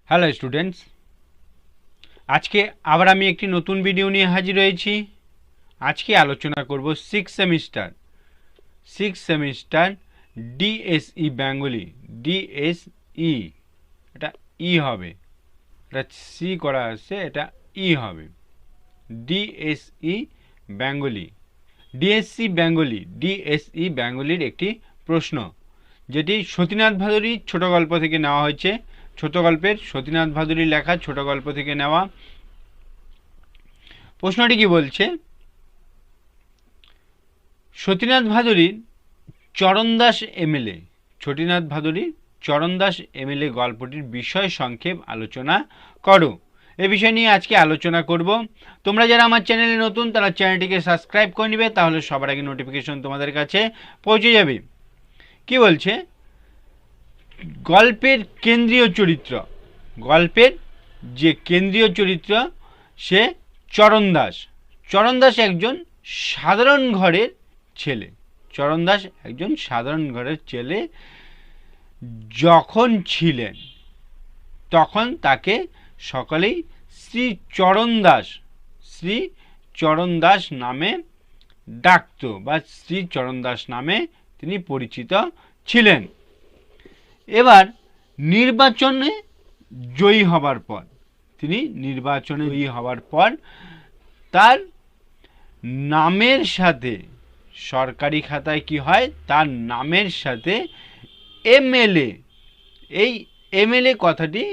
Hello students, আজকে আবার আমি একটি নতুন ভিডিও নিয়ে হাজির হয়েছি। আজকে আলোচনা করব six semester DSE Bengali. DSE এটা হবে, এটা সি করা আছে, এটা হবে। ডিএসই বেঙ্গলি, ডিএসই বেঙ্গলির একটি প্রশ্ন, যেটি সতীনাথ ভাদুরী ছোট গল্প থেকে নেওয়া হয়েছে। ছোট গল্পের সতীনাথ ভাদুরীর লেখা ছোট গল্প থেকে নেওয়া। প্রশ্নটি কি বলছে? সতীনাথ ভাদুরীর চরণদাস এমএলএ, সতীনাথ ভাদুরীর চরণদাস এমএলএ গল্পটির বিষয় সংক্ষেপ আলোচনা করো। এ বিষয় নিয়ে আজকে আলোচনা করব। তোমরা যারা আমার চ্যানেলে নতুন তারা চ্যানেলটিকে সাবস্ক্রাইব করে নিবে, তাহলে সবার আগে নোটিফিকেশন তোমাদের কাছে পৌঁছে যাবে। কি বলছে? গল্পের কেন্দ্রীয় চরিত্র, গল্পের যে কেন্দ্রীয় চরিত্র সে চরণদাস। চরণদাস একজন সাধারণ ঘরের ছেলে। চরণদাস একজন সাধারণ ঘরের ছেলে যখন ছিলেন, তখন তাকে সকলেই শ্রী চরণদাস নামে ডাকত, বা শ্রী চরণদাস নামে তিনি পরিচিত ছিলেন। এবার নির্বাচনে জয়ী হবার পর, তার নামের সাথে সরকারি খাতায় কি হয়, তার নামের সাথে এমএলএ, এই এমএলএ কথাটি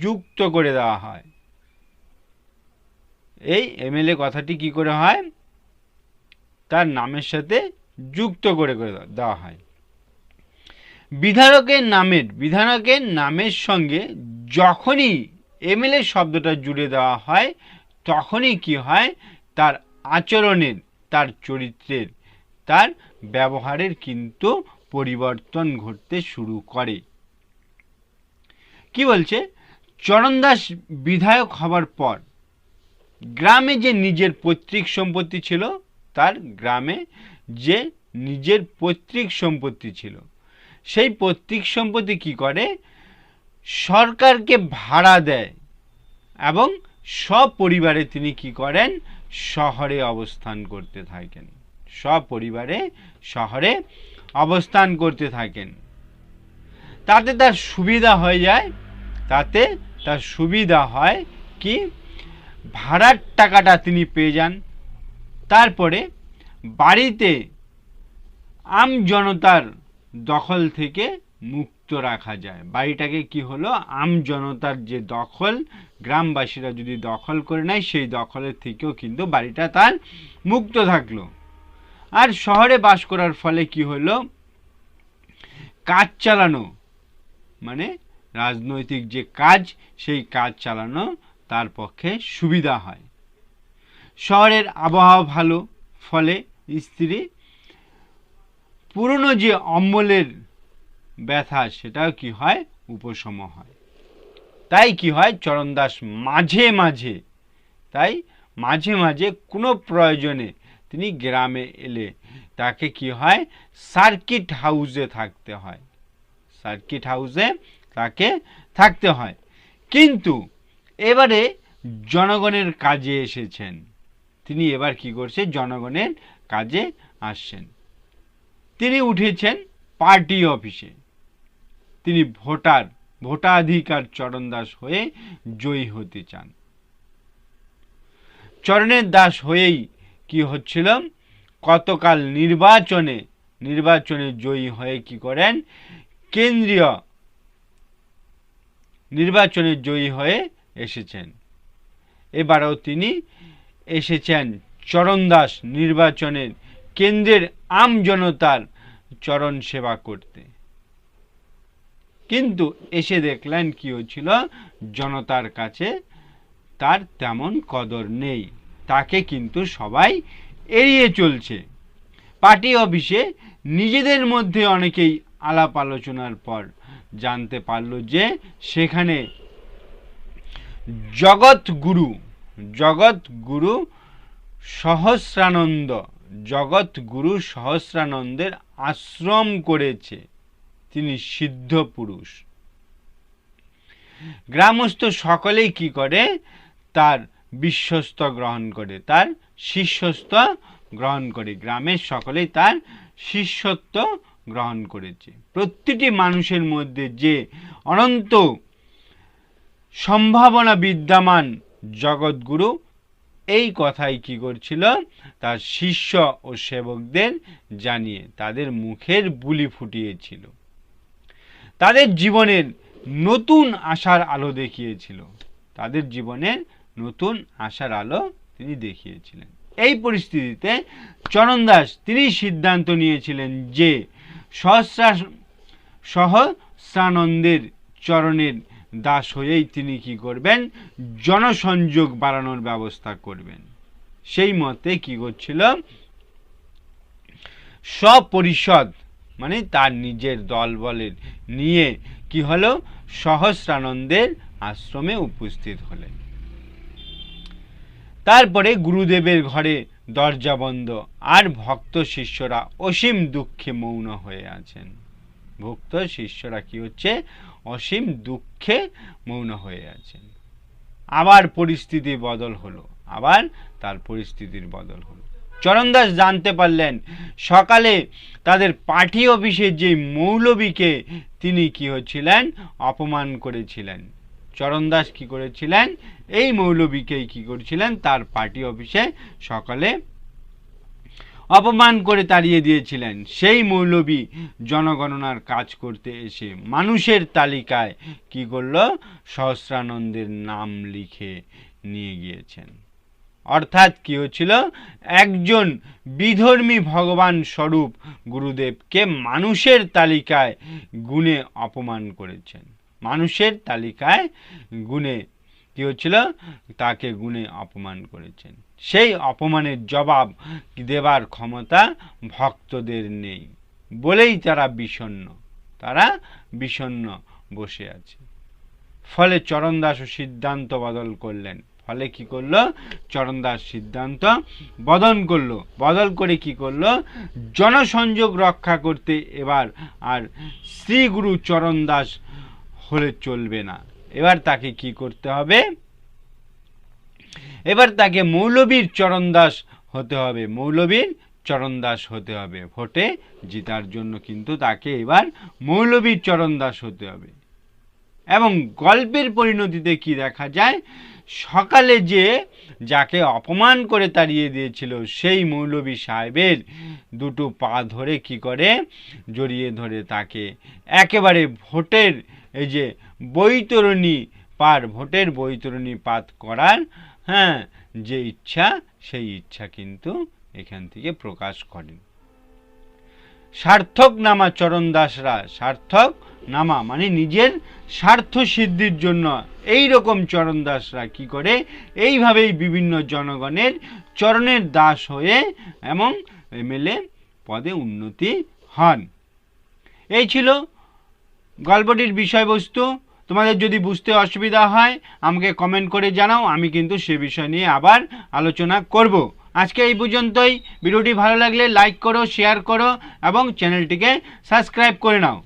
যুক্ত করে দেওয়া হয়। এই এমএলএ কথাটি কি করে হয়? তার নামের সাথে যুক্ত করে দেওয়া হয়। বিধায়কের নামের সঙ্গে যখনই এমএলএ শব্দটা জুড়ে দেওয়া হয়, তখনই কি হয়? তার আচরণের, তার চরিত্রের, তার ব্যবহারের কিন্তু পরিবর্তন ঘটতে শুরু করে। কি বলছে? চরণদাস বিধায়ক হবার পর গ্রামে যে নিজের পৈতৃক সম্পত্তি ছিল, তার গ্রামে যে নিজের পৈতৃক সম্পত্তি ছিল, সেই পৈতৃক সম্পত্তি কি করে? সরকারকে ভাড়া দেয় এবং সপরিবারে তিনি কি করেন? শহরে অবস্থান করতে থাকেন। সপরিবারে শহরে অবস্থান করতে থাকেন। তাতে তার সুবিধা হয়ে যায়, তাতে তার সুবিধা হয় কি? ভাড়ার টাকাটা তিনি পেয়ে যান। তারপরে বাড়িতে আম জনতার দখল থেকে মুক্ত রাখা যায়। বাড়িটাকে কি হলো? আম জনতার যে দখল, গ্রামবাসীরা যদি দখল করে নেয়, সেই দখলের থেকেও কিন্তু বাড়িটা তার মুক্ত থাকলো। আর শহরে বাস করার ফলে কি হলো? কাজ চালানো, মানে রাজনৈতিক যে কাজ, সেই কাজ চালানো তার পক্ষে সুবিধা হয়। শহরের আবহাওয়া ভালো, ফলে স্ত্রী পুরনো যে অম্বলের ব্যথা, সেটাও কি হয়? উপশম হয়। তাই কি হয়? চরণদাস মাঝে মাঝে কোনো প্রয়োজনে তিনি গ্রামে এলে তাকে কি হয়? সার্কিট হাউসে থাকতে হয়। সার্কিট হাউসে তাকে থাকতে হয়। কিন্তু এবারে জনগণের কাজে এসেছেন তিনি। এবার কি করছে? জনগণের কাজে আসছেন। তিনি উঠেছেন পার্টি অফিসে। তিনি ভোটাধিকার চরণদাস হয়ে জয়ী হতে চান। চরণের দাস হয়েই কি হচ্ছিল? গতকাল নির্বাচনে জয়ী হয়ে কি করেন? কেন্দ্রীয় নির্বাচনে জয়ী হয়ে এসেছেন। এবারেও তিনি এসেছেন চরণদাস নির্বাচনের কেন্দ্রের আম জনতার চরণ সেবা করতে। কিন্তু এসে দেখলেন কি হচ্ছিল? জনতার কাছে তার তেমন কদর নেই, তাকে কিন্তু সবাই এড়িয়ে চলছে। পার্টি অফিসে নিজেদের মধ্যে অনেকেই আলাপ আলোচনার পর জানতে পারল যে সেখানে জগৎগুরু সহস্রানন্দের আশ্রম করেছে। তিনি সিদ্ধ পুরুষ। গ্রামস্থ সকলেই কি করে, তার বিশ্বস্ত গ্রহণ করে, তার শিষ্যত্ব গ্রহণ করে। গ্রামের সকলেই তার শিষ্যত্ব গ্রহণ করেছে। প্রতিটি মানুষের মধ্যে যে অনন্ত সম্ভাবনা বিদ্যমান জগৎগুরু এই কথাই কি করছিল, তার শিষ্য ও সেবকদের জানিয়ে তাদের মুখের বুলি ফুটিয়েছিল, তাদের জীবনের নতুন আশার আলো দেখিয়েছিল, তাদের জীবনের নতুন আশার আলো তিনি দেখিয়েছিলেন। এই পরিস্থিতিতে চরণদাস তিনি সিদ্ধান্ত নিয়েছিলেন যে সহস্রানন্দের চরণের দাস হয়েই তিনি কি করবেন, জনসংযোগ বাড়ানোর ব্যবস্থা করবেন। সেই মতে কি করছিল, স্বপরিষদ মানে তার নিজের দল বলের নিয়ে কি হলো, সহস্রানন্দের আশ্রমে উপস্থিত হলেন। তারপরে গুরুদেবের ঘরে দরজা বন্ধ, আর ভক্ত শিষ্যরা অসীম দুঃখে মৌন হয়ে আছেন। ভক্ত শিষ্যরা কি হচ্ছে, অসীম দুঃখে মৌন হয়ে আছেন। আবার পরিস্থিতি বদল হলো, আবার তার পরিস্থিতির বদল হলো। চরণদাস জানতে পারলেন সকালে তাদের পার্টি অফিসে যে মৌলবীকে তিনি কি হচ্ছিলেন, অপমান করেছিলেন। চরণদাস কি করেছিলেন, এই মৌলবীকেই কি করেছিলেন, তার পার্টি অফিসে সকালে অপমান করে তাড়িয়ে দিয়েছিলেন। সেই মৌলবী জনগণনার কাজ করতে এসে মানুষের তালিকায় কি করল, সহস্রানন্দের নাম লিখে নিয়ে গিয়েছেন। অর্থাৎ কি হচ্ছিল, একজন বিধর্মী ভগবান স্বরূপ গুরুদেবকে মানুষের তালিকায় গুণে অপমান করেছেন। মানুষের তালিকায় গুণে কি হচ্ছিল, তাকে গুণে অপমান করেছেন। সেই অপমানের জবাব দেবার ক্ষমতা ভক্তদের নেই বলেই তারা বিষণ্ণ বসে আছে। ফলে চরণদাসও সিদ্ধান্ত বদল করলেন। ফলে কি করলো, চরণদাস সিদ্ধান্ত বদল করে কি করলো, জনসংযোগ রক্ষা করতে এবার আর শ্রী গুরু চরণদাস হলে চলবে না। এবার তাকে কি করতে হবে, এবার তাকে মৌলবীর চরণদাস হতে হবে, মৌলবীর চরণদাস হতে হবে। ভোটে জিতার জন্য কিন্তু তাকে এবার মৌলবীর চরণদাস হতে হবে। এবং গল্পের পরিণতিতে কি দেখা যায়, সকালে যে যাকে অপমান করে তাড়িয়ে দিয়েছিল সেই মৌলবী সাহেবের দুটো পা ধরে কি করে, জড়িয়ে ধরে তাকে একেবারে ভোটের এই যে ভোটের বৈতরণী পাত করার যে ইচ্ছা, সেই ইচ্ছা কিন্তু এখান থেকে প্রকাশ করেন। সার্থক নামা চরণদাসরা, সার্থক নামা মানে নিজের স্বার্থ সিদ্ধির জন্য এই রকম চরণদাসরা কি করে, এইভাবেই বিভিন্ন জনগণের চরণের দাস হয়ে এবং এমএলএ পদে উন্নতি হন। এই ছিল গল্পটির বিষয়বস্তু। তোমাদের যদি বুঝতে অসুবিধা হয় আমাকে কমেন্ট করে জানাও, আমি কিন্তু সে বিষয় নিয়ে আবার আলোচনা করব। আজকে এই পর্যন্তই। ভিডিওটি ভালো লাগলে লাইক করো, শেয়ার করো এবং চ্যানেলটিকে সাবস্ক্রাইব করে নাও।